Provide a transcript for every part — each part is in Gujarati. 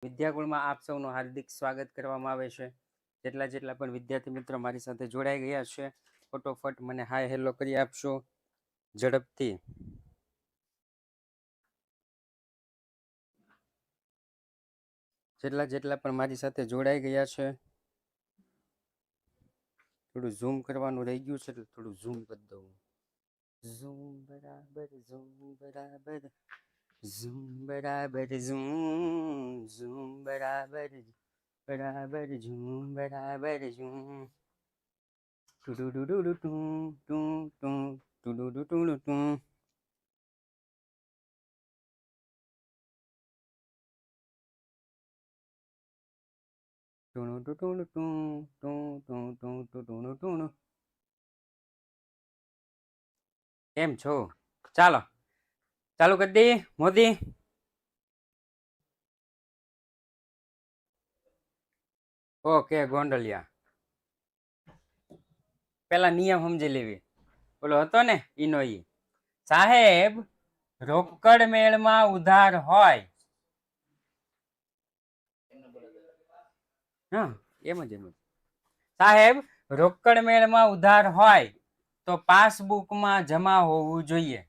વિદ્યાકુળમાં આપ સૌનું હાર્દિક સ્વાગત કરવામાં આવે છે. જેટલા પણ વિદ્યાર્થી મિત્રો મારી સાથે જોડાઈ ગયા છે, ફટોફટ મને હાય હેલો કરી આપશો ઝડપથી. જેટલા પણ મારી સાથે જોડાઈ ગયા છે, થોડું ઝૂમ કરવાનું રહી ગયું છે, એટલે થોડું ઝૂમ કરી દઉં. ઝૂમ બરાબર, ઝૂમ બરાબર, ઝૂમ બરાબર, ઝૂમ બરાબર, બરાબર ઝૂમ બરાબર ઝૂમ. ટુડુડુડુડુ ટું ટું ટું ટુડુડુડુડુ ટું. કેમ છો? ચાલો ચાલુ કરી દઈએ. મોદી ઓકે. ગોંડલિયા પેલા નિયમ સમજી લેવી. બોલો હતો ને ઈનો ઈ. સાહેબ રોકડ મેળમાં ઉધાર હોય, હા એમ જ સાહેબ રોકડ મેળમાં ઉધાર હોય તો પાસબુકમાં જમા હોવું જોઈએ.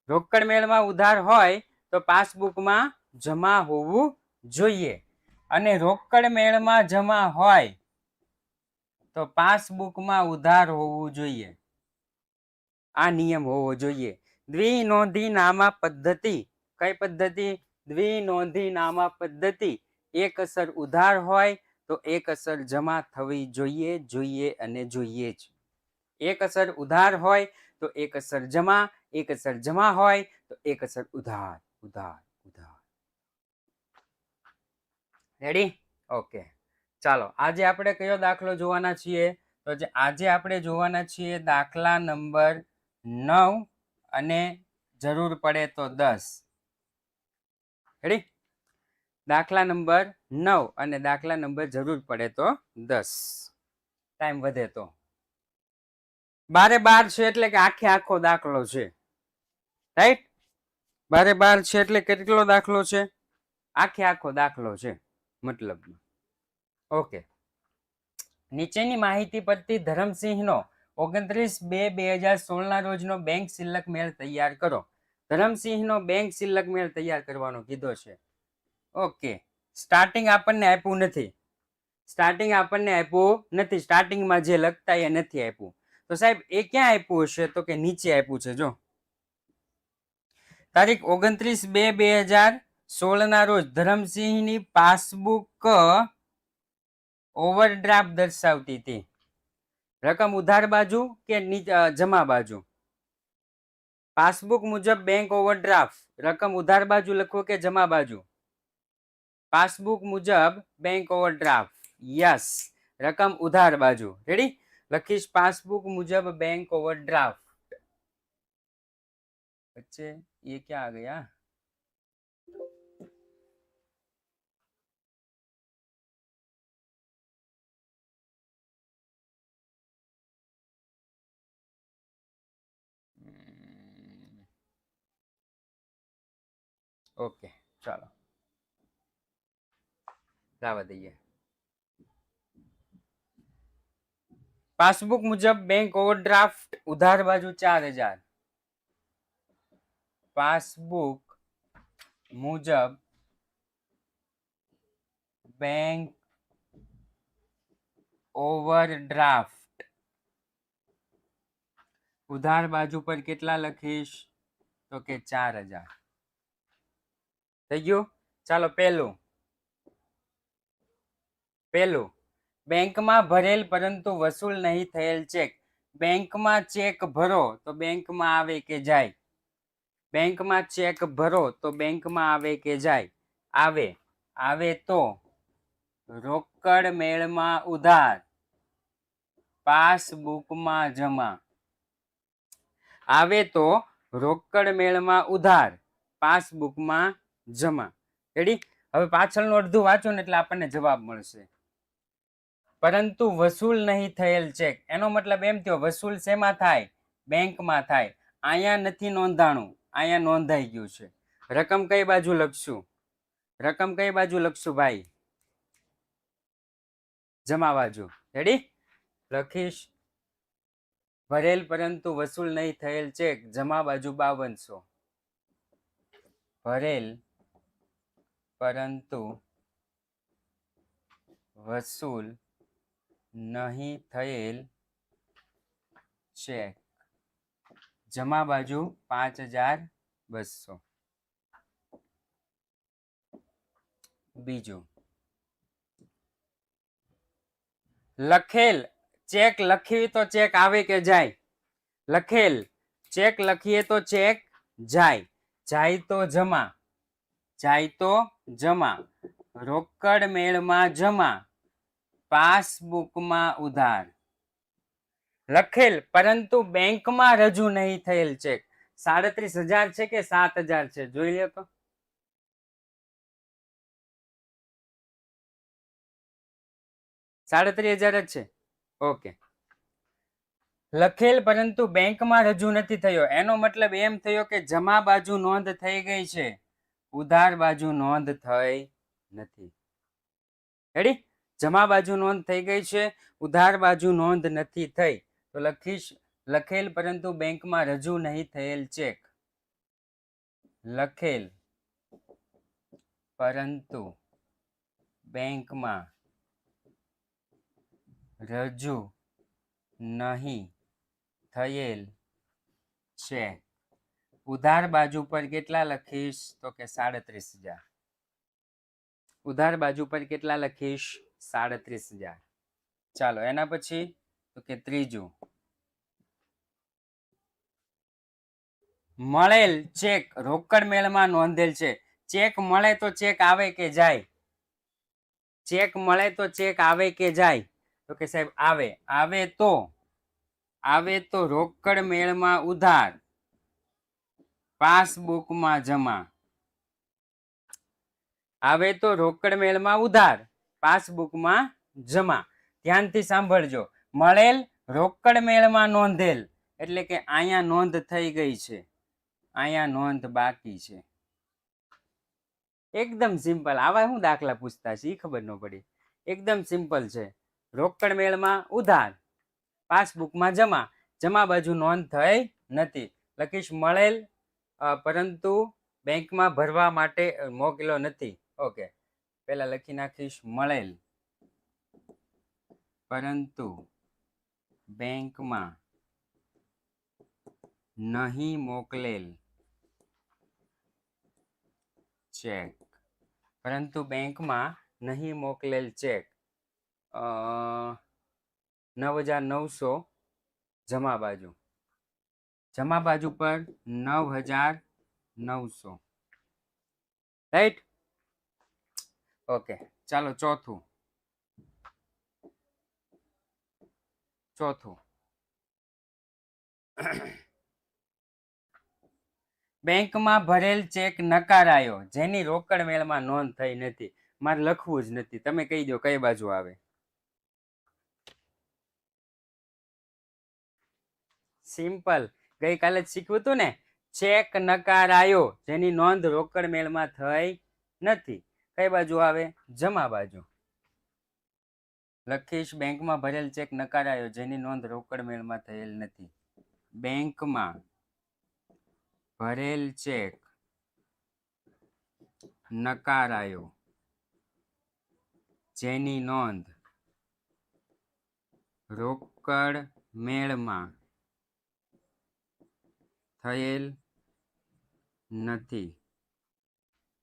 રોકડ મેળમાં ઉધાર હોય તો પાસબુકમાં જમા હોવું જોઈએ. અને રોકડ મેળમાં જમા હોય તો પાસબુકમાં ઉધાર હોવું જોઈએ. આ નિયમ હોવો જોઈએ. દ્વિનોંધી નામા પદ્ધતિ. કઈ પદ્ધતિ? દ્વિનોંધી નામા પદ્ધતિ. એક અસર ઉધાર હોય તો એક અસર જમા થવી જોઈએ, જોઈએ અને જોઈએ જ. એક અસર ઉધાર હોય તો એક અસર જમા, એક અસર જમા હોય તો એક અસર ઉધાર, ઉધાર, ઉધાર. રેડી? ઓકે. ચાલો આજે આપણે કયો દાખલો જોવાના છીએ? તો આજે આપણે જોવાના છીએ દાખલા નંબર 9 અને જરૂર પડે તો 10. રેડી? દાખલા નંબર 9 અને દાખલા નંબર જરૂર પડે તો 10. ટાઈમ વધે તો. 12 છે એટલે કે આખો દાખલો છે. રાઈટ? 12 છે એટલે કેટલો દાખલો છે? આખો દાખલો છે મતલબ. ઓકે. નીચેની માહિતી પરથી ધરમસિંહનો 29/2/2016 ના રોજનો બેંક સિલક મેળ તૈયાર કરો. ધરમસિંહનો બેંક સિલક મેળ તૈયાર કરવાનો કીધો છે. ઓકે. સ્ટાર્ટિંગ આપણને આપ્યું નથી. સ્ટાર્ટિંગમાં જે લખતા એ નથી આપ્યું. તો સાહેબ એ ક્યાં આપ્યું હશે? તો કે નીચે આપ્યું છે. જો તારીખ 29/2/2016 ના રોજ ધરમસિંહની પાસબુક ઓવરડ્રાફ્ટ દર્શાવતી હતી. રકમ ઉધાર બાજુ કે જમા બાજુ? પાસબુક મુજબ બેંક ઓવરડ્રાફ્ટ રકમ ઉધાર બાજુ લખો કે જમા બાજુ? પાસબુક મુજબ બેંક ઓવરડ્રાફ્ટ. યસ, રકમ ઉધાર બાજુ. રેડી? લખીશ પાસબુક મુજબ બેંક ઓવરડ્રાફ્ટ. बच्चे ये क्या आ गया? ओके चलो जवा दઈએ. पासबुक मुजब बैंक ओवरड्राफ्ट उधार बाजू 4000. पासबुक मुजब बैंक ओवरड्राफ्ट उधार बाजू पर કેટલા લખીશ? તો કે 4000. થઈ ગયું? ચાલો પહેલું બેંકમાં ભરેલ પરંતુ વસૂલ નહીં થયેલ ચેક. બેંકમાં ચેક ભરો તો બેંકમાં આવે કે જાય? બેંકમાં ચેક ભરો તો બેંકમાં આવે કે જાય? આવે તો રોકડ મેળમાં ઉધાર, પાસબુકમાં જમા. આવે તો રોકડ મેળમાં ઉધાર, પાસબુકમાં જમા. રેડી? હવે પાછળનું અડધું વાંચો ને એટલે આપણને જવાબ મળશે. પરંતુ વસૂલ નહીં થયેલ ચેક એનો મતલબ એમ થયો વસૂલ શેમાં થાય? બેંકમાં થાય. અહીંયા નથી નોંધાણું, અહીંયા નોંધાઈ ગયું છે. રકમ કઈ બાજુ લખશું? રકમ કઈ બાજુ લખશું ભાઈ? જમા બાજુ. રેડી? લખીશ ભરેલ પરંતુ વસૂલ નહીં થયેલ ચેક જમા બાજુ 5200. ભરેલ પરંતુ વસૂલ નહીં થયેલ ચેક જમા બાજુ 5200. બીજું લખેલ ચેક લખીએ તો ચેક આવે કે જાય? લખેલ ચેક લખીએ તો ચેક જાય. જાય તો જમા. જાય તો જમા. રોકડ મેળમાં જમા. પાસબુકમાં ઉધાર. લખેલ પરંતુ બેંકમાં રજૂ નહીં થયેલ ચેક 37,000 છે કે 7,000 છે? જોઈ લે તો. 37,000 જ છે. ઓકે. લખેલ પરંતુ બેંકમાં રજૂ નથી થયો એનો મતલબ એમ થયો કે જમા બાજુ નોંધ થઈ ગઈ છે, ઉધાર બાજુ નોંધ થઈ નથી. રેડી? જમા બાજુ નોંધ થઈ ગઈ છે, ઉધાર બાજુ નોંધ નથી થઈ. તો લખીશ લખેલ પરંતુ બેંકમાં રજૂ નહીં થયેલ ચેક. લખેલ પરંતુ બેંકમાં રજૂ નહીં થયેલ ચેક. ઉધાર બાજુ પર કેટલા લખીશ? તો કે 37,000. ઉધાર બાજુ પર કેટલા લખીશ? 37,000. ચાલો એના પછી તો કે ત્રીજું મળેલ ચેક રોકડ મેળમાં નોંધેલ છે. ચેક મળે તો ચેક આવે કે જાય? ચેક મળે તો ચેક આવે કે જાય? તો કે સાહેબ આવે. આવે તો રોકડ મેળમાં ઉધાર, પાસબુકમાં જમા. આવે તો રોકડ મેળમાં ઉધાર, પાસબુકમાં જમા. ધ્યાનથી સાંભળજો. મળેલ રોકડ મેળમાં નોંધેલ એટલે કે અહીંયા નોંધ થઈ ગઈ છે, અહીંયા નોંધ બાકી છે. એકદમ સિમ્પલ. આવા શું દાખલા પૂછતા છે એ ખબર ન પડી. એકદમ સિમ્પલ છે. રોકડ મેળમાં ઉધાર, પાસબુકમાં જમા. જમા બાજુ નોંધ થઈ નથી. લખીશ મળેલ પરંતુ બેંકમાં ભરવા માટે મોકલ્યો નથી. ઓકે, પહેલા લખી નાખીશ મળેલ પરંતુ બેંકમાં નહીં મોકલેલ ચેક. પરંતુ બેંકમાં નહીં મોકલેલ ચેક 9,900 જમા બાજુ. જમા બાજુ પર 9,900. રાઈટ? ઓકે, ચાલો ચોથું. બેંકમાં ભરેલ ચેક નકારાયો જેની રોકડ મેળમાં નોંધ થઈ નથી. મારે લખવું જ નથી, તમે કહી દો કઈ બાજુ આવે. સિમ્પલ. ગઈકાલે જ શીખવું હતું ને. ચેક નકારાયો જેની નોંધ રોકડ મેળમાં થઈ નથી. કઈ બાજુ આવે? જમા બાજુ. લખીશ બેંકમાં ભરેલ ચેક નકારાયો જેની નોંધ રોકડ મેળમાં થયેલ નથી. બેંકમાં ભરેલ ચેક નકારાયો જેની નોંધ રોકડ મેળમાં થયેલ નથી.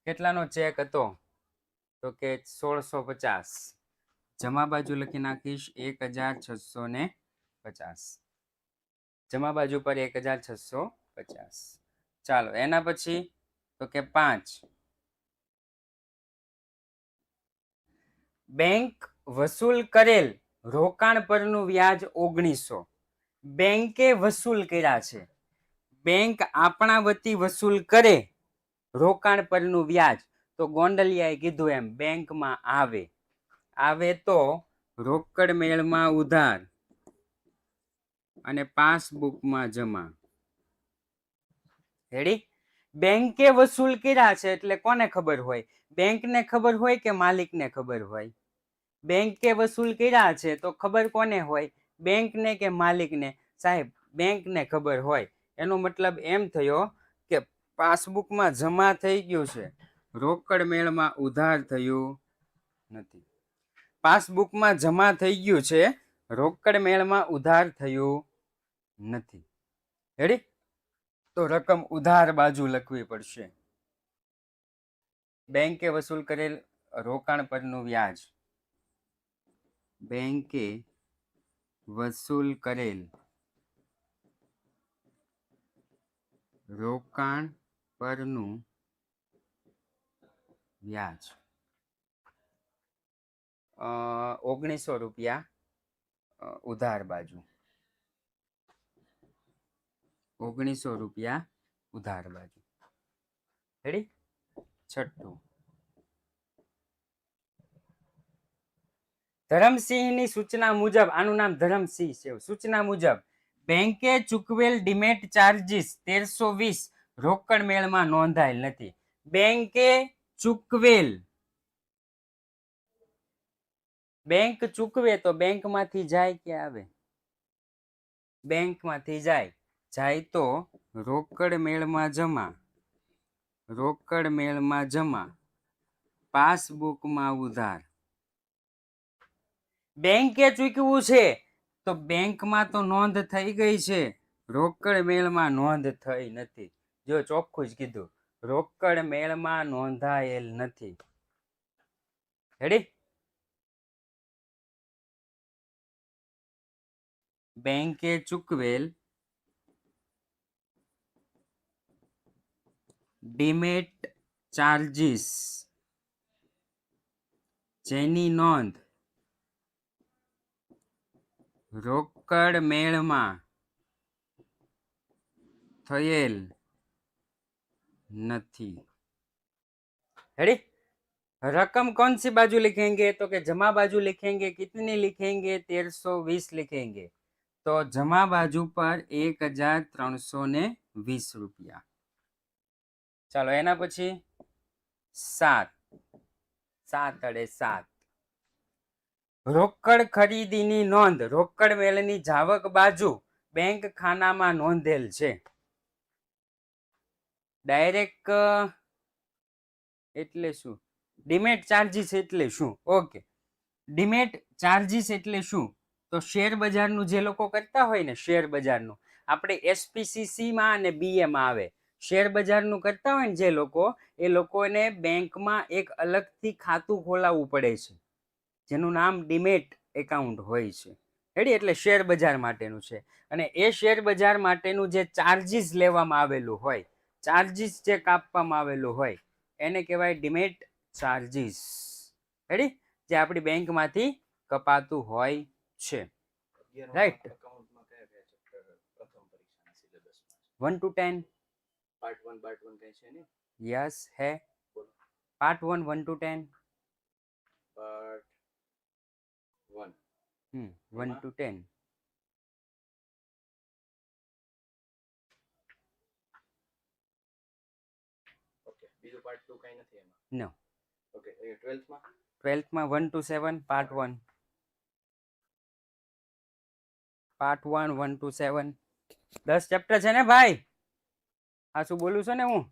કેટલાનો ચેક હતો? તો કે 1650. જમા બાજુ લખી નાખીશ 1,650. જમા બાજુ પર 1,650. ચાલો એના પછી તો કે 5. બેંક વસૂલ કરેલ રોકાણ પરનું વ્યાજ 1900. બેંકે વસૂલ કર્યા છે. બેંક આપણા વતી વસૂલ કરે રોકાણ પરનું વ્યાજ. તો ગોંડલિયાએ કીધું એમ બેંકમાં આવે. આવે તો રોકડ મેળમાં ઉધાર અને પાસબુકમાં જમા. રેડી? બેંકે વસૂલ કર્યા છે એટલે કોને ખબર હોય? બેંકને ખબર હોય કે માલિકને ખબર હોય? બેંકે વસૂલ કર્યા છે તો ખબર કોને હોય? બેંકને કે માલિકને? સાહેબ બેંકને ખબર હોય. એનો મતલબ એમ થયો કે પાસબુકમાં જમા થઈ ગયું છે, રોકડ મેળમાં ઉધાર થયું નથી. પાસબુકમાં જમા થઈ ગયું છે, રોકડ મેળમાં ઉધાર થયું નથી. રેડી? તો રકમ ઉધાર બાજુ લખવી પડશે. બેંકે વસૂલ કરેલ રોકાણ પરનું વ્યાજ. બેંકે વસૂલ કરેલ રોકાણ પરનું વ્યાજ 1900 રૂપિયા ઉધાર બાજુ. 1900 રૂપિયા ઉધાર બાજુ. રેડી? છઠ્ઠું, ધરમસિંહની સૂચના મુજબ, આનું નામ ધરમસિંહ છે, સૂચના મુજબ બેંકે ચૂકવેલ ડિમેટ ચાર્જીસ 1320 રોકડ મેળમાં નોંધાયેલ નથી. બેંકે ચૂકવેલ, બેંક ચૂકવે તો બેંકમાંથી જાય કે આવે? બેંકમાંથી જાય. જાય તો રોકડ મેળમાં જમા, રોકડ મેળમાં જમા, પાસબુકમાં ઉધાર. બેંકે ચૂકવ્યું છે તો બેંકમાં તો નોંધ થઈ ગઈ છે, રોકડ મેળમાં નોંધ થઈ નથી. જો ચોખ્ખું જ કીધું, રોકડ મેળમાં નોંધાયેલ નથી. રેડી? બેંકે ચૂકવેલ ડિમેટ ચાર્જીસ જેની નોંધ રોકડ મેળમાં થયેલ નથી. रेडी? रकम कौन सी बाजू लिखेंगे? तो कि जमा बाजू लिखेंगे. कितनी लिखेंगे? 1320 लिखेंगे. तो जमा बाजू पर 1320 रुपया. चलो एना पछी 7 7 अड़े 7 रोकड़ खरीदीनी नोंध रोकड़ मेळनी जावक बाजू बैंक खानामां नोंधेल छे. डायरेक्ट એટલે શું? ડિમેટ ચાર્જીસ એટલે શું? ઓકે, ડિમેટ ચાર્જીસ એટલે શું? તો શેર બજારનું જે લોકો કરતા હોય ને, શેર બજારનું આપણે એસપીસીસી માં અને બીએ માં આવે. શેર બજારનું કરતા હોય ને જે લોકો, એ લોકોને બેંકમાં એક અલગથી ખાતું ખોલાવવું પડે છે, જેનું નામ ડિમેટ એકાઉન્ટ હોય છે. રેડી? એટલે શેર બજાર માટેનું છે. અને એ શેર બજાર માટેનું જે ચાર્જીસ લેવામાં આવેલું હોય, ચાર્જીસ જે કાપવામાં આવેલું હોય એને કહેવાય ડિમેટ ચાર્જીસ. રેડી? જે આપણી બેંકમાંથી કપાતું હોય છે. રાઈટ? 1 to 10 पार्ट 1 કઈ છે ને? यस है part 1 1 to 10 part 1 1 to 10 okay. બીજો પાર્ટ 2 કઈ નથી એમાં? નો. ઓકે. 12th માં 1 to 7 part 1 part 1 1 to 7 10 chapter છે ને ભાઈ? આ શું બોલું છું ને હું?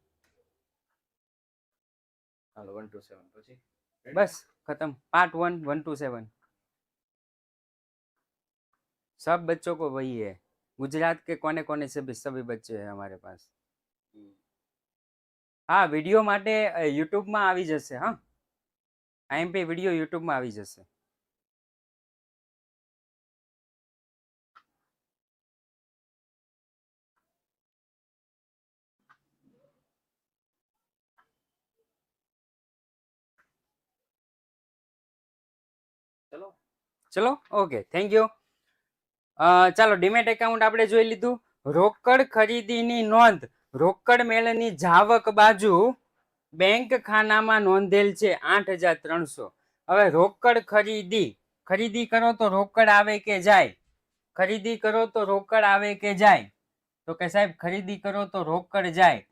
હાલો 1 to 7 પછી बस खत्म. पार्ट 1 1 to 7 सब बच्चों को वही है. गुजरात के कोने कोने से भी सभी बच्चे हैं हमारे पास. हाँ, વિડીયો માટે યુટ્યુબમાં આવી જશે. હા, આઈએમપી વિડીયો યુટ્યુબમાં આવી જશે. ચલો ઓકે, થેન્ક યુ. ચાલો, ડિમેટ એકાઉન્ટ આપણે જોઈ લીધું. રોકડ ખરીદીની નોંધ રોકડ મેળની જાવક બાજુ બેંક ખાનામાં નોંધેલ છે 8300. હવે રોકડ ખરીદી, ખરીદી કરો તો રોકડ આવે કે જાય? ખરીદી કરો તો રોકડ આવે કે જાય? તો કે સાહેબ ખરીદી કરો તો રોકડ જાય.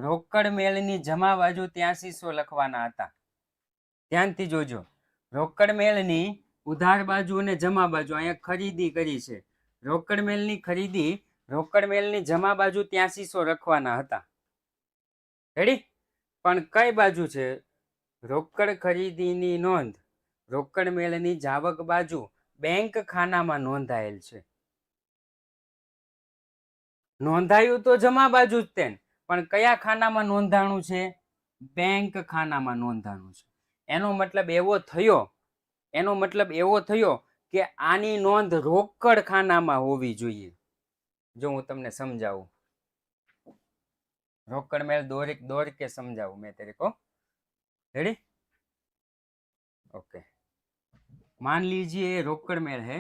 રોકડ મેળની જમા બાજુ 8300 લખવાના હતા. ધ્યાનથી જોજો. રોકડ મેળની ઉધાર બાજુ અને જમા બાજુ અહીંયા ખરીદી કરી છે. રોકડ મેળની ખરીદી, રોકડ મેળની જમા બાજુ 8300 લખવાના હતા. રેડી? પણ કઈ બાજુ છે? રોકડ ખરીદીની નોંધ રોકડ મેળની જાવક બાજુ બેંક ખાનામાં નોંધાયેલ છે. નોંધાયું તો જમા બાજુ જ તેન, પણ કયા ખાનામાં નોંધાણું છે? બેંક ખાનામાં નોંધાણું છે. એનો મતલબ એવો થયો કે આની નોંધ રોકડ ખાનામાં હોવી જોઈએ. જો હું તમને સમજાવું, रोकड़ मेल दौड़ के समझाऊ मैं तेरे को. रेडी? ओके. मान लीजिए रोकड़ मेल है.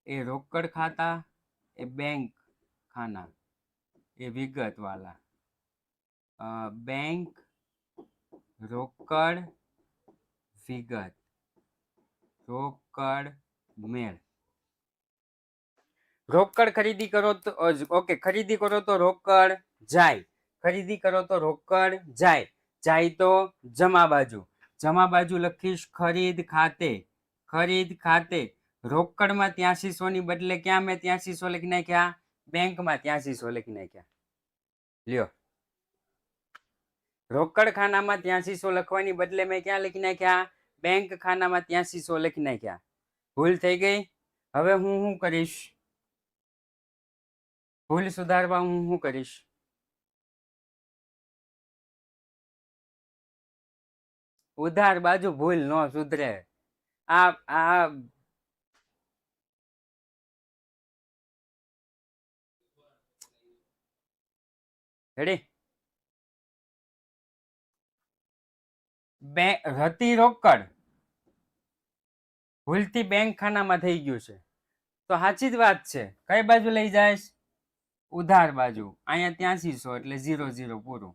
ए रोकड़ खाता, ए बैंक खाना, ए विगत वाला बैंक रोकड़ विगत रोकड़ मेल. रोकड़ खरीदी करो तो ओके, खरीदी करो तो रोकड़ जाए, खरीदी करो तो रोकड़ जाए, जाए तो जमा बाजू लखीश खरीद खाते, खरीद खाते. रोकड़ में 8300 ની બદલે क्या मैं 8300 લખી નાખ્યા? बैंक में 8300 લખી નાખ્યા. લ્યો, રોકડ ખાનામાં 8300 લખવાની બદલે મેં ક્યાં લખી નાખ્યા? બેંક ખાનામાં 8300 લખી નાખ્યા. ભૂલ થઈ ગઈ. હવે હું શું કરીશ? ભૂલ સુધારવા હું શું કરીશ? ઉધાર બાજુ ભૂલ ન સુધરે. આ રેડી? હતી રોકડ, ભૂલથી બેંક ખાનામાં થઈ ગયું છે તો સાચી જ વાત છે. કઈ બાજુ લઈ જાય? ઉધાર બાજુ. અહીંયા 8300 એટલે 00 પૂરું.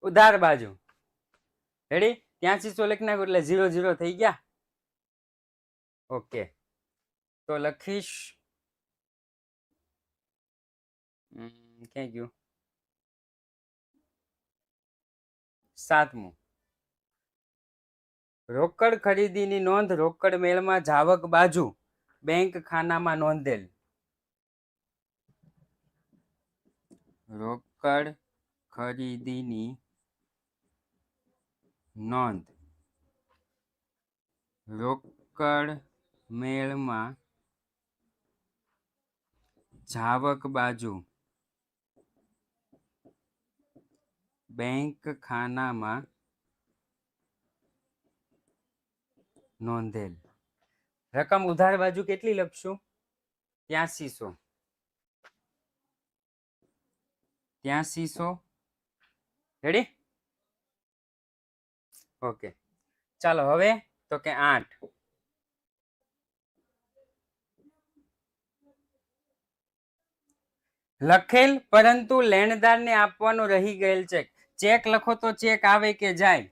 ઉધાર બાજુ. રેડી? 8300 લખી નાખો એટલે 00 થઈ ગયા. ઓકે, તો લખીશ ક્યાં ગયું? 7મું. રોકડ ખરીદીની નોંધ રોકડ મેળમાં જાવક બાજુ બેંક ખાનામાં નોંધેલ. રોકડ ખરીદીની નોંધ રોકડ મેળમાં જાવક બાજુ બેંક ખાનામાં નોંધેલ. રકમ ઉધાર બાજુ કેટલી લખશું? 8300. 8300. રેડી? ઓકે, ચાલો હવે તો કે 8. લખેલ પરંતુ લેણદારને આપવાનું રહી ગયેલ ચેક. ચેક લખો તો ચેક આવે કે જાય?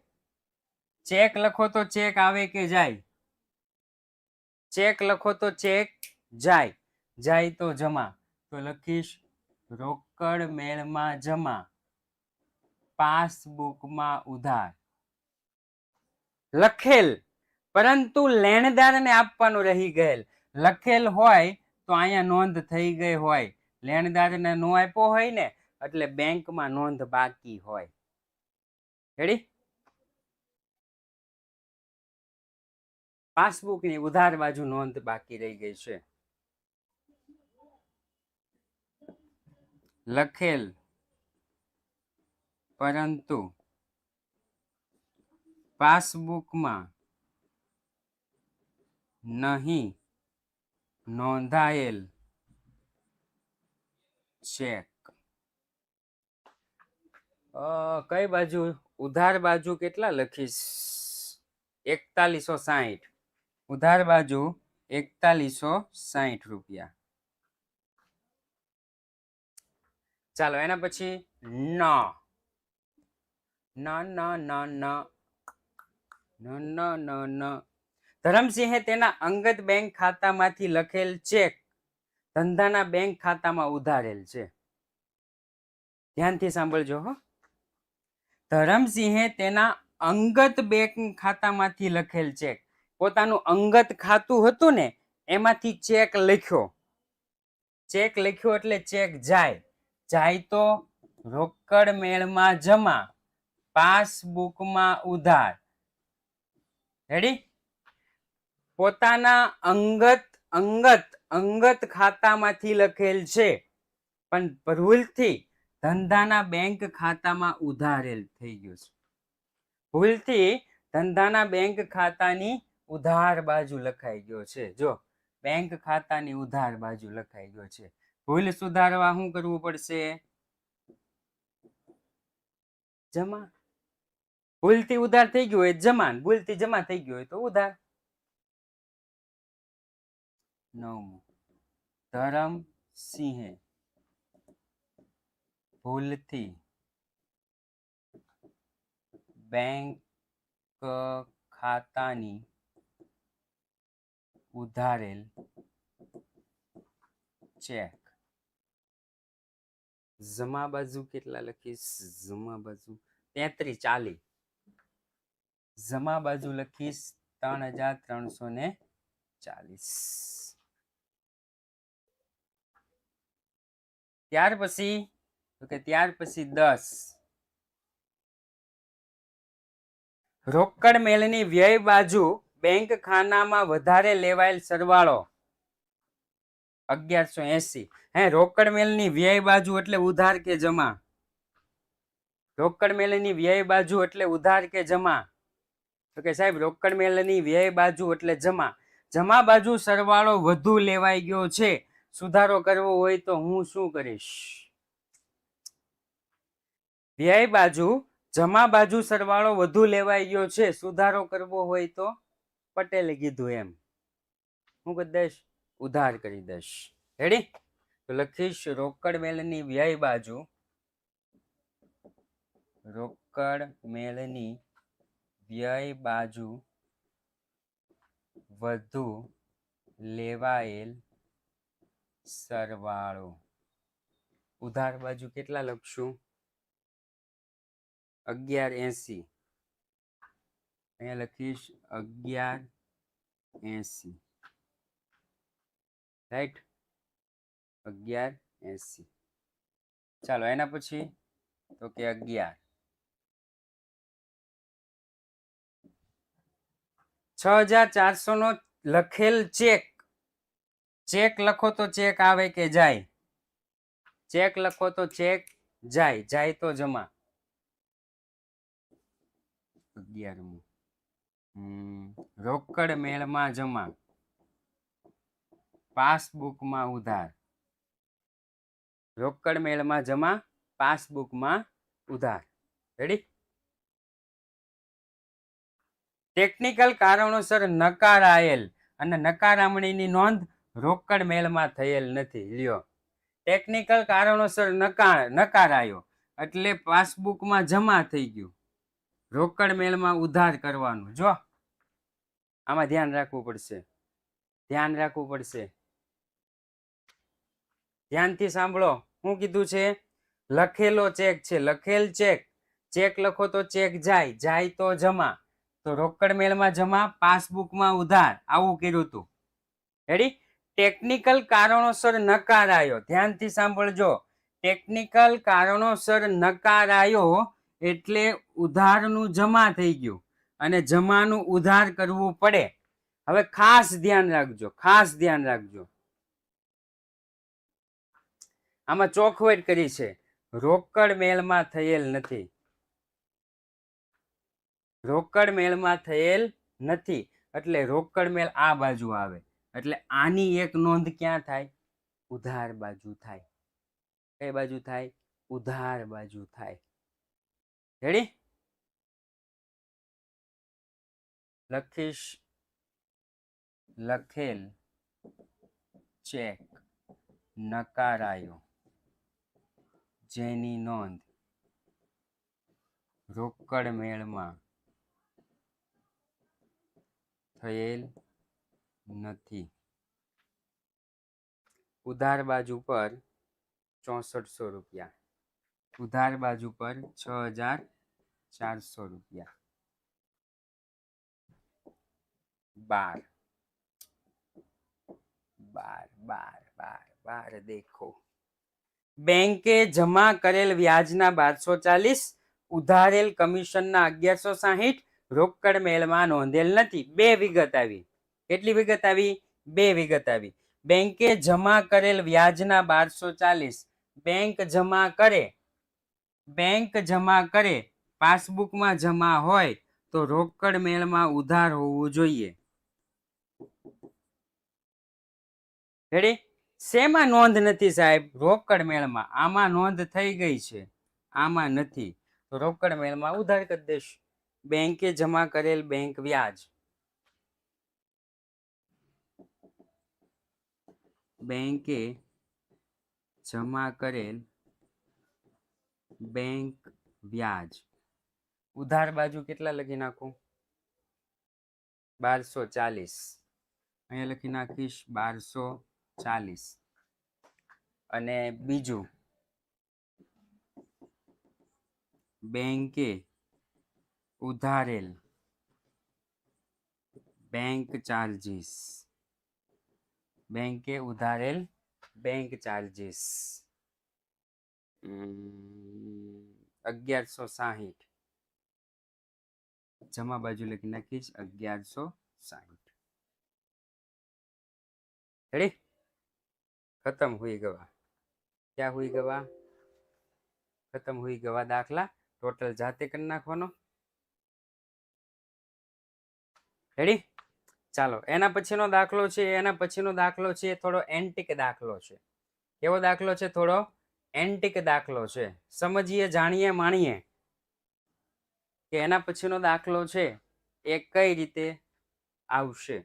ચેક લખો તો ચેક આવે કે જાય? ચેક લખો તો ચેક જાય, જાય તો જમા. તો લખીશ રોકડ મેળમાં જમા, પાસબુકમાં ઉધાર. લખેલ પરંતુ લેણદારને આપવાનું રહી ગયેલ. લખેલ હોય તો અહીંયા નોંધ થઈ ગઈ હોય, લેણદારને નો આપ્યો હોય ને એટલે બેંકમાં નોંધ બાકી હોય. રેડી? પાસબુકની ઉધાર બાજુ નોંધ બાકી રહી ગઈ છે. લખેલ પરંતુ પાસબુકમાં નહીં નોંધાયેલ ચેક. કઈ બાજુ? ઉધાર બાજુ કેટલા લખીશ? 4160. ઉધાર બાજુ 4160 રૂપિયા. ચાલો એના પછી ન ન ન ન ન ન ન ન ન ધરમસિંહે તેના અંગત બેંક ખાતામાંથી લખેલ ચેક ધંધાના બેંક ખાતામાં ઉધારેલ છે. ધ્યાનથી સાંભળજો હો. ધરમસિંહે તેના અંગત બેંક ખાતામાંથી લખેલ ચેક, પોતાનું અંગત ખાતું હતું ને એમાંથી ચેક લખ્યો. ચેક લખ્યો એટલે ચેક જાય તો રોકડ મેળમાં જમા, પાસબુકમાં ઉધાર. રેડી? પોતાના અંગત ખાતામાંથી લખેલ છે પણ ભૂલથી ધંધાના બેંક ખાતામાં ઉધારેલ થઈ ગયું છે. ભૂલથી ધંધાના બેંક ખાતાની ઉધાર બાજુ લખાઈ ગયો છે. જો બેંક ખાતાની ઉધાર બાજુ લખાઈ ગયો છે. ભૂલ સુધારવા શું કરવું પડશે? જમા. ભૂલથી ઉધાર થઈ ગયું હોય જમા, ભૂલથી જમા થઈ ગયું હોય તો ઉધાર. 9. ધરમસિંહે ભૂલથી બેંક ખાતાની ઉધારેલ ચેક. જમા બાજુ કેટલા લખીશ? જમા બાજુ 33 40. જમા બાજુ લખીશ 3340. ત્યાર પછી 10. રોકડ મેળની વ્યય બાજુ બેંક ખાનામાં વધારે લેવાયેલ સરવાળો 1180. રોકડ મેળની વ્યય બાજુ એટલે ઉધાર કે જમા? રોકડ મેળની વ્યય બાજુ એટલે ઉધાર કે જમા? તો કે સાહેબ રોકડ મેળની વ્યય બાજુ એટલે જમા. જમા બાજુ સરવાળો વધુ લેવાઈ ગયો છે. સુધારો કરવો હોય તો હું શું કરીશ? વ્યય બાજુ જમા બાજુ સરવાળો વધુ લેવાઈ ગયો છે, સુધારો કરવો હોય તો પટેલે કીધું એમ હું કરી દઈશ? ઉધાર કરી દઈશ. રેડી? તો લખીશ રોકડ મેળની વ્યય બાજુ, રોકડ મેળની વ્યય બાજુ વધુ લેવાયેલ સરવાળો. ઉધાર બાજુ કેટલા લખશું? 1180. અહીંયા લખીશ 1180. રાઈટ? 1180. ચાલો એના પછી તો કે 11. 6400 નો લખેલ ચેક. ચેક લખો તો ચેક આવે કે જાય? ચેક લખો તો ચેક જાય તો જમા. 11. રોકડ મેળમાં જમા, પાસબુકમાં ઉધાર. રોકડ મેળમાં જમા, પાસબુકમાં ઉધાર. રેડી? ટેકનિકલ કારણોસર નકારાયેલ અને નકારામણીની નોંધ રોકડ મેળમાં થયેલ નથી. લ્યો, ટેકનિકલ કારણોસર નકારાયો એટલે પાસબુકમાં જમા થઈ ગયું, રોકડ મેળમાં ઉધાર કરવાનું. જો આમાં ધ્યાન રાખવું પડશે, ધ્યાનથી સાંભળો. શું કીધું છે? લખેલો ચેક છે, લખેલ ચેક લખો તો ચેક જાય તો જમા. તો રોકડ મેળમાં જમા, પાસબુકમાં ઉધાર, આવું કર્યું હતું. રેડી? ટેકનિકલ કારણોસર નકારાયો. ધ્યાનથી સાંભળજો. ટેકનિકલ કારણોસર નકારાયો એટલે ઉધારનું જમા થઈ ગયું અને જમાનું ઉધાર કરવું પડે. હવે ખાસ ધ્યાન રાખજો. આમાં ચોખવટ કરી છે, રોકડ મેળમાં થયેલ નથી. રોકડ મેળમાં થયેલ નથી એટલે રોકડ મેળ આ બાજુ આવે એટલે આની એક નોંધ ક્યાં થાય? ઉધાર બાજુ થાય. કઈ બાજુ થાય? ઉધાર બાજુ થાય. રેડી? લખીશ લખેલ ચેક નકારાયો જેની નોંધ રોકડ મેળમાં થયેલ નથી. ઉધાર બાજુ પર 6400 રૂપિયા, ઉધાર બાજુ પર 6400 રૂપિયા. 12 દેખો. બેંકે જમા કરેલ વ્યાજના 1240, ઉધારેલ કમિશનના 1160, રોકડ મેળમાં નોંધેલ નથી. બે વિગત આવી. કેટલી વિગત આવી? બે વિગત આવી. બેંકે જમા કરેલ વ્યાજના 1240, બેંક જમા કરે પાસબુકમાં જમા હોય તો રોકડ મેળમાં ઉધાર હોવું જોઈએ. રેડી? શેમાં નોંધ નથી સાહેબ? રોકડ મેળમાં. આમાં નોંધ થઈ ગઈ છે, આમાં નથી, તો રોકડ મેળમાં ઉધાર કરી દેશ. બેંકે જમા કરેલ બેંક વ્યાજ, બેંકે જમા કરેલ બેંક વ્યાજ. ઉધાર બાજુ કેટલા લખી નાખું? 1240. અહીંયા લખી નાખીશ 1240. અને બીજું, બેંકે ઉધારેલ બેંક ચાર્જીસ, બેંકે ઉધારેલ બેંક ચાર્જીસ 1160. જમા બાજુ લખી નાખીશ 1160. રેડી? खत्म हुई गवा. क्या हुई गवा? खत्म हुई गवा. दाखला टोटल जाते कर नाखवानो. रेडी? ચાલો, એના પછીનો દાખલો છે, એના પછીનો દાખલો છે થોડો એન્ટિક દાખલો છે. કેવો દાખલો છે? થોડો એન્ટિક દાખલો છે. સમજીએ, જાણીએ, માણીએ કે એના પછીનો દાખલો છે એ કઈ રીતે આવશે.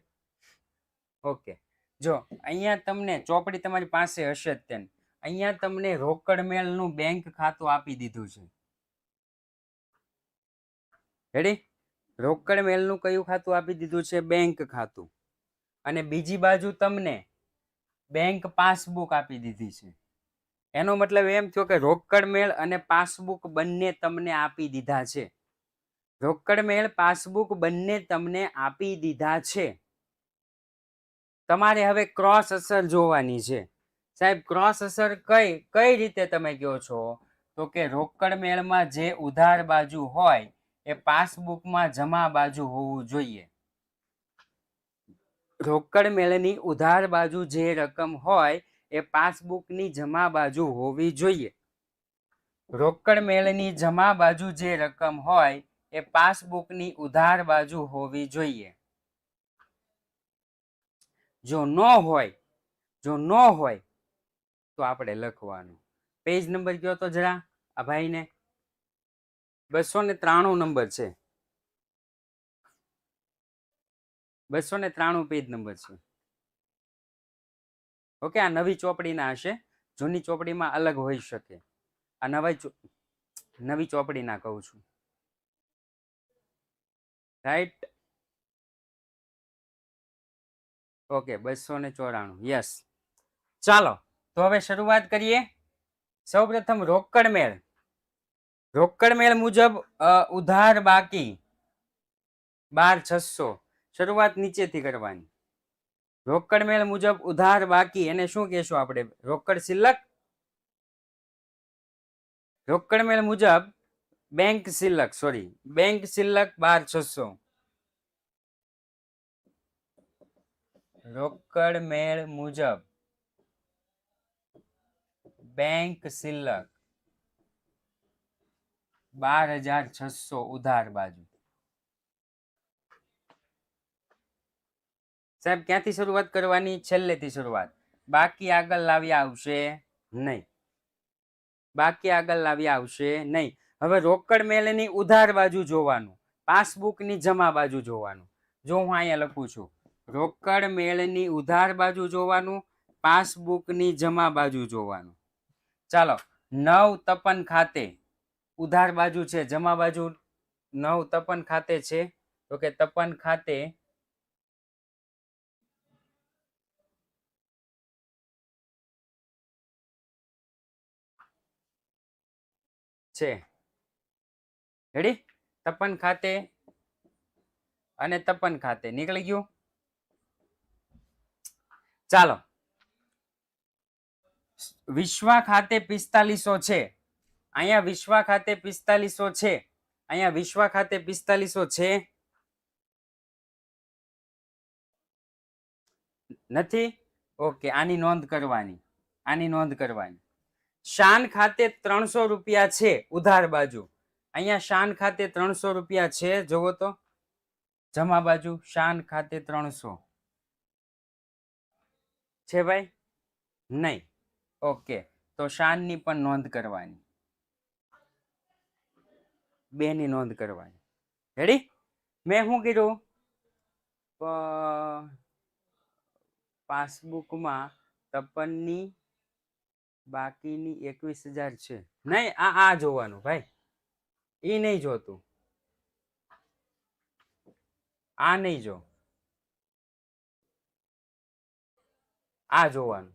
ઓકે, જો અહીંયા તમને ચોપડી તમારી પાસે હશે જ તેમ. અહીંયા તમને રોકડ મેળનું બેંક ખાતું આપી દીધું છે. રેડી? રોકડ મેળનું કયું ખાતું આપી દીધું છે? બેંક ખાતું. અને બીજી બાજુ તમને બેંક પાસબુક આપી દીધી છે. એનો મતલબ એમ થયો કે રોકડ મેળ અને પાસબુક બંને તમને આપી દીધા છે. રોકડ મેળ પાસબુક બંને તમને આપી દીધા છે. તમારે હવે ક્રોસ અસર જોવાની છે. સાહેબ ક્રોસ અસર કઈ રીતે તમે કહો છો? તો કે રોકડ મેળમાં જે ઉધાર બાજુ હોય એ પાસબુકમાં જમા બાજુ હોવું જોઈએ. રોકડ મેળની ઉધાર બાજુ જે રકમ હોય એ પાસબુકની જમા બાજુ હોવી જોઈએ. રોકડ મેળની જમા બાજુ જે રકમ હોય એ પાસબુકની ઉધાર બાજુ હોવી જોઈએ. જો ન હોય તો આપણે લખવાનું. પેજ નંબર કયો તો જરા આ ભાઈને. 293 નંબર છે. 293 પેજ નંબર છે. ઓકે, આ નવી ચોપડીના હશે, જૂની ચોપડીમાં અલગ હોઈ શકે. આ નવી ચોપડીના કહું છું. રાઈટ? ઓકે, 294. યસ. ચાલો, તો હવે શરૂઆત કરીએ. સૌપ્રથમ રોકડ મેળ. રોકડ મેળ મુજબ ઉધાર બાકી 12600. શરૂઆત નીચેથી કરવાની. રોકડ મેળ મુજબ ઉધાર બાકી એને શું કહેશું આપણે? રોકડ શિલ્લક. રોકડ મેળ મુજબ બેંક શિલ્લક, સોરી, બેંક શિલ્લક 12600. રોકડ મેળ મુજબ બેંક શિલ્લક 12600 ઉધાર બાજુ. સાહેબ ક્યાંથી શરૂઆત કરવાની? છેલ્લેથી શરૂઆત. બાકી આગળ લાવ્યા આવશે નહીં. બાકી આગળ લાવ્યા આવશે નહીં. હવે રોકડ મેળની ઉધાર બાજુ જોવાનું, પાસબુકની જમા બાજુ જોવાનું. જો હું અહીંયા લખું છું, રોકડ મેળની ઉધાર બાજુ જોવાનું, પાસબુકની જમા બાજુ જોવાનું. ચાલો, 9 તપન ખાતે ઉધાર બાજુ છે, જમા બાજુ 9 તપન ખાતે છે, તો કે તપન ખાતે છે. રેડી? તપન ખાતે અને તપન ખાતે નીકળી ગયું. ચાલો, વિશ્વા ખાતે 4500 છે. અહીંયા વિશ્વા ખાતે 4500 છે. અહીંયા વિશ્વા ખાતે 4500 છે નથી? ઓકે, આની નોંધ કરવાની, આની નોંધ કરવાની. શાન ખાતે 300 રૂપિયા છે ઉધાર બાજુ. અહીંયા શાન ખાતે 300 રૂપિયા છે, જોવો તો જમા બાજુ શાન ખાતે 300 છે ભાઈ? નહીં. ઓકે, તો શાનની પણ નોંધ કરવાની, બેની નોંધ કરવાની. રેડી? મેં શું કીધું? પાસબુકમાં તપનની બાકીની 21,000 છે. નહીં, આ જોવાનું ભાઈ, એ નહીં જોતું, આ નહીં જો, આ જોવાનું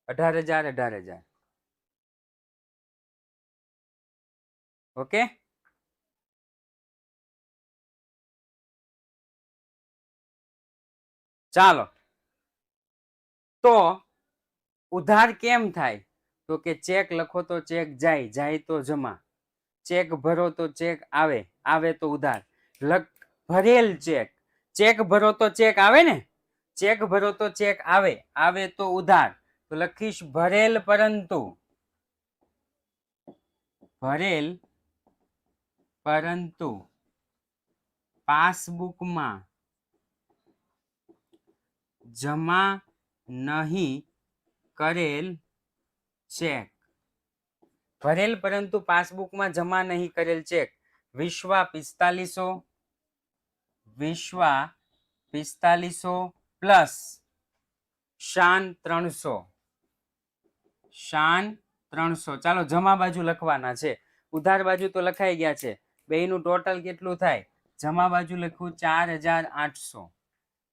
18,000 18,000. ઓકે, ચાલો. તો ઉધાર કેમ થાય? તો કે ચેક લખો તો ચેક જાય, જાય તો જમા, ચેક ભરો તો ચેક આવે, આવે તો ઉધાર. ભરેલ ચેક, ચેક ભરો તો ચેક આવે ને, ચેક ભરો તો ચેક આવે, આવે તો ઉધાર. તો લખીશ ભરેલ પરંતુ, ભરેલ પરંતુ પાસબુકમાં જમા નહીં કરેલ ચેક. ભરેલ પરંતુ પાસબુકમાં જમા નહીં કરેલ ચેક. વિશ્વા 4500, વિશ્વા 4500 પ્લસ શાન 300, શાન 300. ચાલો, જમા બાજુ લખવાના છે, ઉધાર બાજુ તો લખાઈ ગયા છે. બેયનું ટોટલ કેટલું થાય? જમા બાજુ લખ્યું 4,800,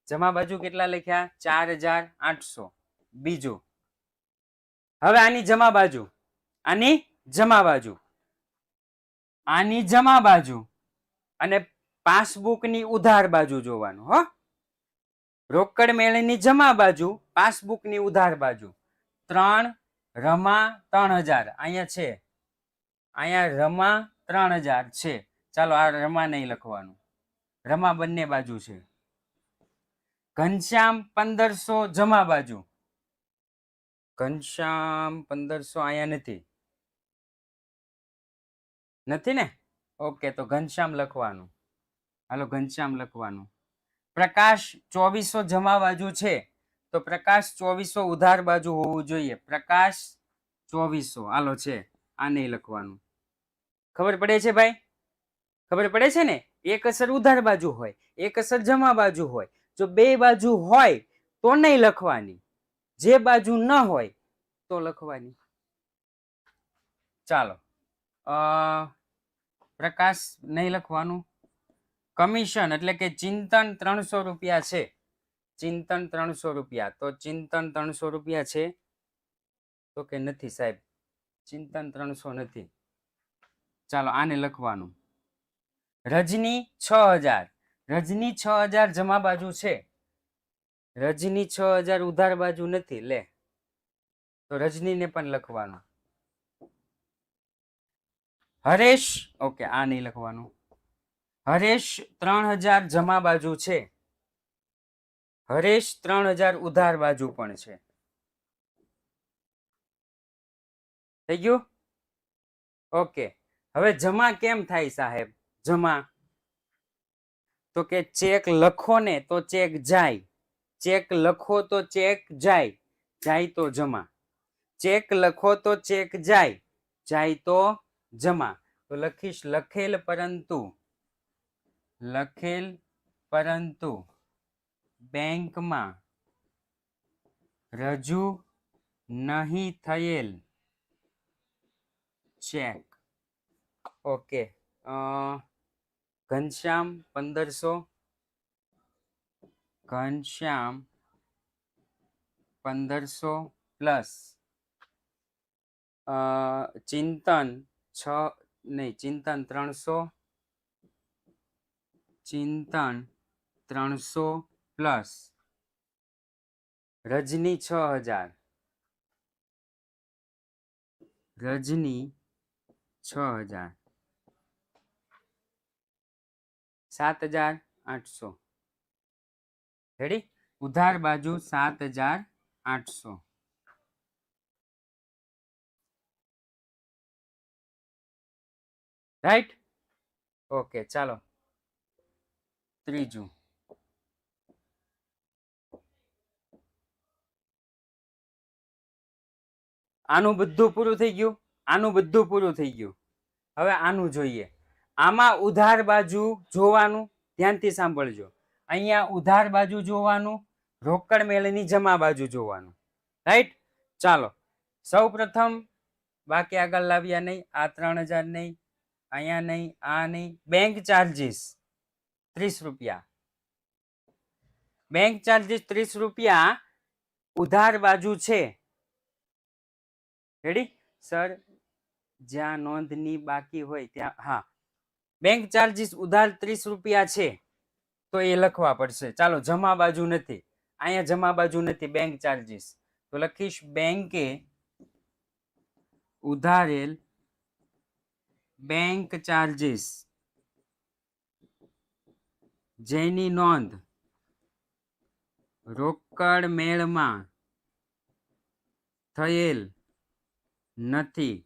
જમા બાજુ કેટલા લખ્યા? 4,800. બીજું, હવે આની જમા બાજુ, આની જમા બાજુ, આની જમા બાજુ અને પાસબુકની ઉધાર બાજુ જોવાનું. હો, રોકડ મેળની જમા બાજુ, પાસબુકની ઉધાર બાજુ. 3 રમા 3,000 અહીંયા છે, અહીંયા રમા 3,000 છે. ચાલો, આ રમા નહીં લખવાનું, રમા બંને બાજુ છે. ઘનશ્યામ 1500 જમા બાજુ, ઘનશ્યામ 1500 અહીંયા નથી, નથી ને? ઓકે, તો ઘનશ્યામ લખવાનું. હાલો, ઘનશ્યામ લખવાનું. પ્રકાશ 2400 જમા બાજુ છે, તો પ્રકાશ 2400 ઉધાર બાજુ હોવું જોઈએ. પ્રકાશ 2400 હાલો છે, આ નહીં લખવાનું. ખબર પડે છે ભાઈ? ખબર પડે છે ને? એક અસર ઉધાર બાજુ હોય, એક અસર જમા બાજુ હોય. જો બે બાજુ હોય તો નહીં લખવાની, જે બાજુ ન હોય તો લખવાની. ચાલો, પ્રકાશ નહીં લખવાનું. કમિશન એટલે કે ચિંતન 300 રૂપિયા છે, ચિંતન 300 રૂપિયા. તો ચિંતન 300 રૂપિયા છે, તો કે નથી સાહેબ, ચિંતન 300 નથી. ચાલો, આને લખવાનું. રજની 6,000, રજની 6,000 જમા બાજુ છે, રજની 6,000 ઉધાર બાજુ નથી. લે, તો રજનીને પણ લખવાનું. હરેશ, ઓકે, આ નહીં લખવાનું. હરેશ 3,000 જમા બાજુ છે, હરેશ 3,000 ઉધાર બાજુ પણ છે. થઈ ગયું? ઓકે, હવે જમા કેમ થાય સાહેબ? જમા તો કે ચેક લખો ને તો ચેક જાય, ચેક લખો તો ચેક જાય, જાય તો જમા. ચેક લખો તો ચેક જાય, જાય તો જમા. તો લખીશ લખેલ પરંતુ, લખેલ પરંતુ બેંકમાં રજૂ નહીં થયેલ check. Okay, Ghanshyam 1500, Ghanshyam 1500 plus Chintan 6 નહીં, ચિંતન 300, ચિંતન 300 પ્લસ રજની 6000, રજની 6000, 7800. રેડી? ઉધાર બાજુ 7800. રાઈટ? ઓકે, ચાલો ત્રીજું. આનું બધું પૂરું થઈ ગયું, આનું બધું પૂરું થઈ ગયું. હવે આનું જોઈએ. આમાં ઉધાર બાજુ જોવાનું, ધ્યાનથી સાંભળજો. અહીંયા ઉધાર બાજુ જોવાનું, રોકડ મેળની જમા બાજુ જોવાનું. રાઈટ? ચાલો સૌ પ્રથમ બાકી આગળ લાવ્યા નહીં, આ 3000 નહીં, અહીંયા નહીં, આ નહીં. બેંક ચાર્જીસ 30 રૂપિયા, બેંક ચાર્જીસ 30 રૂપિયા ઉધાર બાજુ છે. Ready sir? જ્યાં નોંધની બાકી હોય ત્યાં, હા, બેંક ચાર્જીસ ઉધાર 30 રૂપિયા છે તો એ લખવા પડશે. ચાલો, જમા બાજુ નથી, અહીંયા જમા બાજુ નથી, બેંક ચાર્જીસ, તો લખીશ બેંકે ઉધારેલ બેંક ચાર્જીસ જેની નોંધ રોકડ મેળમાં થયેલ નથી.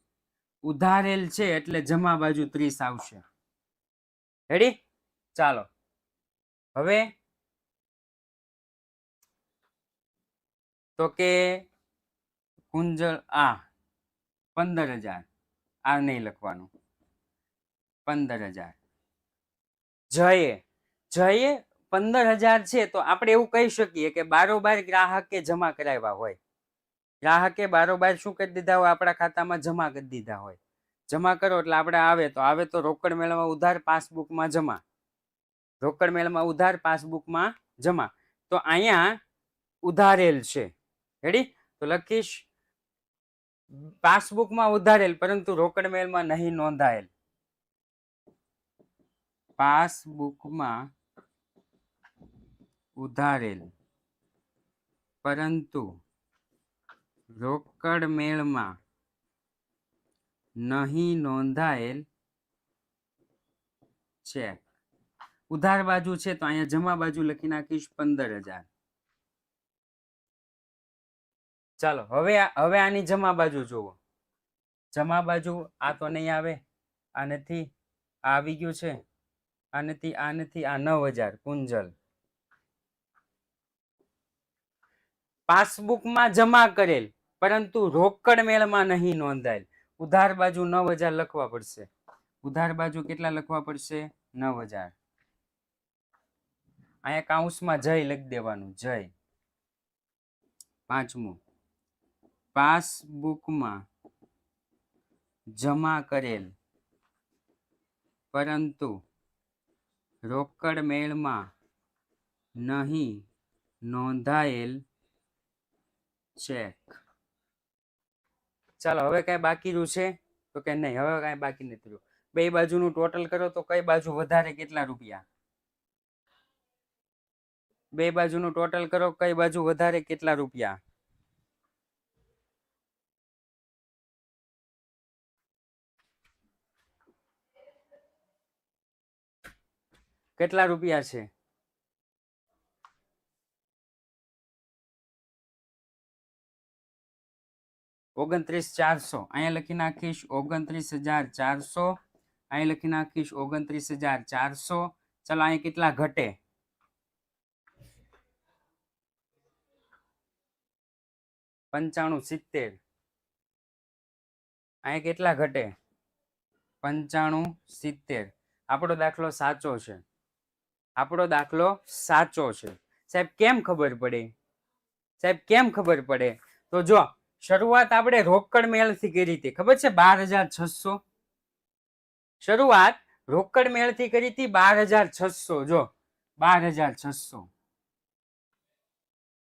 ઉધારેલ છે એટલે જમા બાજુ 30 આવશે. રેડી? ચાલો હવે તો કે કુંજળ આ 15000, આ નહીં લખવાનું, 15000. જયે 15000 છે તો આપણે એવું કહી શકીએ કે બારોબાર ગ્રાહકે જમા કરાવ્યા હોય, ગ્રાહકે બારોબાર શું કરી દીધા હોય, આપણા ખાતામાં જમા કરી દીધા હોય. જમા કરો એટલે આપણે આવે તો રોકડ મેળમાં ઉધાર, પાસબુકમાં જમા. રોકડ મેળમાં ઉધાર, પાસબુકમાં જમા. તો અહીંયા ઉધારેલ છે. રેડી? તો લખીશ પાસબુકમાં ઉધારેલ પરંતુ રોકડ મેળમાં નહીં નોંધાયેલ. પાસબુકમાં ઉધારેલ પરંતુ રોકડ મેળમાં નહીં નોંધાયેલ ચેક. ઉધાર બાજુ છે તો અહીંયા જમા બાજુ લખી નાખીશ 15000. ચાલો હવે આની જમા બાજુ જુઓ. જમા બાજુ આ તો નહીં આવે, આ નથી, આ આવી ગયું છે, આ નથી, આ નથી, આ 9000 કુંજલ. પાસબુકમાં જમા કરેલ પરંતુ રોકડ મેળમાં નહીં નોંધાયેલ. ઉધાર બાજુ 9000 લખવા પડશે. ઉધાર બાજુ કેટલા લખવા પડશે? 9000. અહીંયા કાઉન્સમાં જય લખી દેવાનું, જય. પાંચમું, પાસબુકમાં જમા કરેલ પરંતુ રોકડ મેળમાં નહીં નોંધાયેલ ચેક. ચાલો હવે કઈ બાકી રહ્યું છે તો કે નહીં, હવે કઈ બાકી નથી રહ્યું. બે બાજુનું ટોટલ કરો તો કઈ બાજુ વધારે કેટલા રૂપિયા? બે બાજુનું ટોટલ કરો, કઈ બાજુ વધારે કેટલા રૂપિયા? કેટલા રૂપિયા છે? 29400. અહીંયા લખી નાખીશ 29400. અહીં લખી નાખીશ 29400. ચાલો અહીં કેટલા ઘટે? 9570. અહીં કેટલા ઘટે? 9570. આપણો દાખલો સાચો છે. આપણો દાખલો સાચો છે. સાહેબ કેમ ખબર પડે? સાહેબ કેમ ખબર પડે? તો જો શરૂઆત આપણે રોકડ મેળથી કરી હતી, ખબર છે? 12600. શરૂઆત રોકડ મેળથી કરી હતી 12600. જો 12600.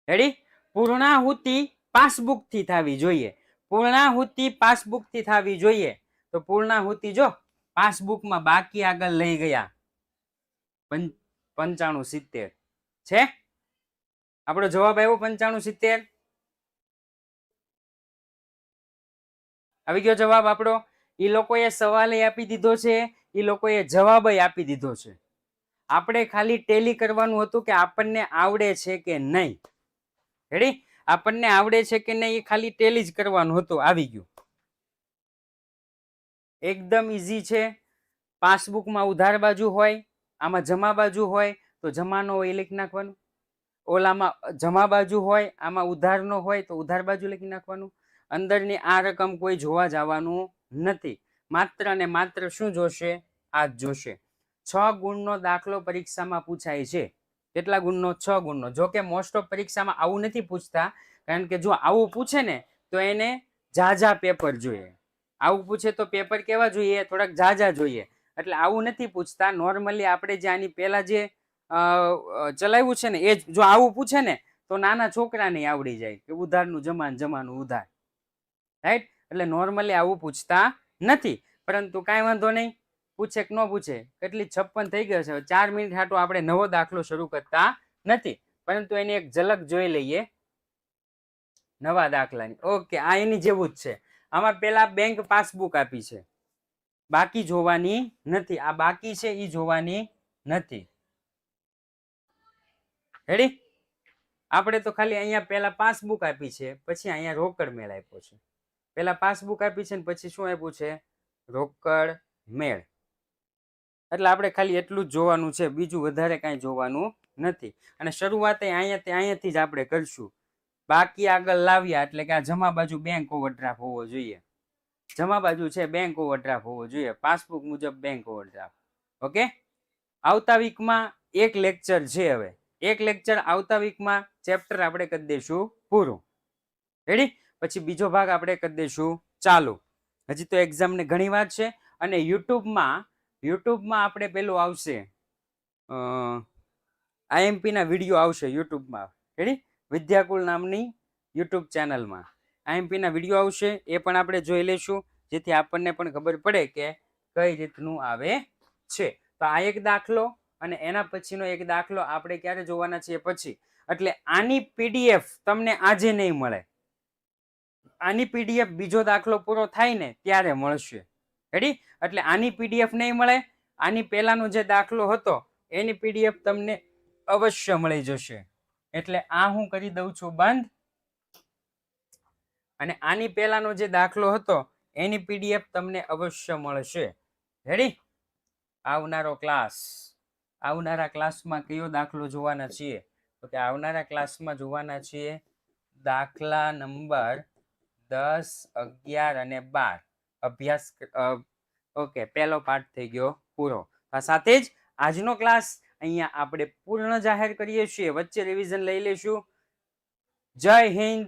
રેડી? પૂર્ણાહુતિ પાસબુક થી થવી જોઈએ. પૂર્ણાહુતિ પાસબુક થી થવી જોઈએ. તો પૂર્ણાહુતિ જો પાસબુકમાં બાકી આગળ લઈ ગયા 95-70 છે. આપણો જવાબ આવ્યો 95-70. આવી ગયો જવાબ આપણો. એ લોકોએ સવાલ આપી દીધો છે, એ લોકોએ જવાબ આપી દીધો છે. આપણે ખાલી ટેલી કરવાનું હતું કે આપણને આવડે છે કે નહીં. રેડી? આપણને આવડે છે કે નહીં એ ખાલી ટેલી જ કરવાનું હતું. આવી ગયું. એકદમ ઈઝી છે. પાસબુકમાં ઉધાર બાજુ હોય, આમાં જમા બાજુ હોય તો જમાનો હોય લખી નાખવાનું. ઓલામાં જમા બાજુ હોય, આમાં ઉધારનો હોય તો ઉધાર બાજુ લખી નાખવાનું. અંદરની આ રકમ કોઈ જોવા જવાનું નથી. માત્ર ને માત્ર શું જોશે? આ જ જોશે. 6 ગુણનો દાખલો પરીક્ષામાં પૂછાય છે. કેટલા ગુણનો? 6 ગુણનો. જો કે મોસ્ટ ઓફ પરીક્ષામાં આવું નથી પૂછતા, કારણ કે જો આવું પૂછે ને તો એને ઝાઝા પેપર જોઈએ. આવું પૂછે તો પેપર કેવા જોઈએ? થોડાક ઝાઝા જોઈએ. એટલે આવું નથી પૂછતા. નોર્મલી આપણે જે આની પહેલા જે ચલાવ્યું છે ને એ જ જો આવું પૂછે ને તો નાના છોકરાને આવડી જાય કે ઉધારનું જમાનું ઉધાર. રાઈટ? એટલે નોર્મલી આવું પૂછતા નથી. પરંતુ કાંઈ વાંધો નહીં, પૂછે કે ન પૂછે. કેટલી 56 થઈ ગયો છે. 4 મિનિટ હાટો આપણે નવો દાખલો શરૂ કરતા નથી, પરંતુ એની એક ઝલક જોઈ લઈએ નવા દાખલાની. ઓકે, આ એની જેવું જ છે. આમાં પેલા બેંક પાસબુક આપી છે, બાકી જોવાની નથી. આ બાકી છે એ જોવાની નથી. રેડી? આપણે તો ખાલી અહીંયા પેલા પાસબુક આપી છે, પછી અહીંયા રોકડ મેળ આપ્યો છે. પેલા પાસબુક આપી છે ને પછી શું આપ્યું છે? રોકડ મેળ. એટલે આપણે ખાલી એટલું જ જોવાનું છે, બીજું વધારે કાંઈ જોવાનું નથી. અને શરૂઆત અહીંયાથી જ આપણે કરશું. બાકી આગળ લાવ્યા એટલે કે આ જમા બાજુ બેંક ઓવરડ્રાફ્ટ હોવો જોઈએ. જમા બાજુ છે બેંક ઓવરડ્રાફ્ટ હોવો જોઈએ. પાસબુક મુજબ બેંક ઓવરડ્રાફ્ટ. ઓકે? આવતા વીકમાં એક લેક્ચર છે. હવે એક લેક્ચર આવતા વીકમાં ચેપ્ટર આપણે કરી દઈશું પૂરું. રેડી? પછી બીજો ભાગ આપણે કરી દઈશું ચાલુ. હજી તો એક્ઝામને ઘણી વાર છે. અને યુટ્યુબમાં આપણે પેલું આવશે, IMP ના વિડીયો આવશે યુટ્યુબમાં. રેડી? વિદ્યાકુલ નામની યુટ્યુબ ચેનલમાં IMP ના વિડીયો આવશે. એ પણ આપણે જોઈ લઈશું, જેથી આપણને પણ ખબર પડે કે કઈ રીતનું આવે છે. તો આ એક દાખલો અને એના પછીનો એક દાખલો આપણે ક્યારે જોવાના છીએ? પછી. એટલે આની PDF તમને આજે નહીં મળે. આની PDF બીજો દાખલો પૂરો થાય ને ત્યારે મળશે. રેડી? એટલે આની PDF નહીં મળે. આની પહેલાનો જે દાખલો હતો એની PDF તમને અવશ્ય મળી જશે. એટલે આ હું કરી દઉં છું બંધ. અને આની પહેલાનો જે દાખલો હતો એની PDF તમને અવશ્ય મળશે. રેડી? આવનારા ક્લાસમાં કયો દાખલો જોવાના છીએ? તો કે આવનારા ક્લાસમાં જોવાના છીએ દાખલા નંબર 10, 11 અને 12 અભ્યાસ. ઓકે, પહેલો પાઠ થઈ ગયો પૂરો. આ સાથે જ આજનો ક્લાસ અહીંયા આપણે પૂર્ણ જાહેર કરીએ છીએ. વચ્ચે રિવિઝન લઈ લેશું. જય હિન્દ.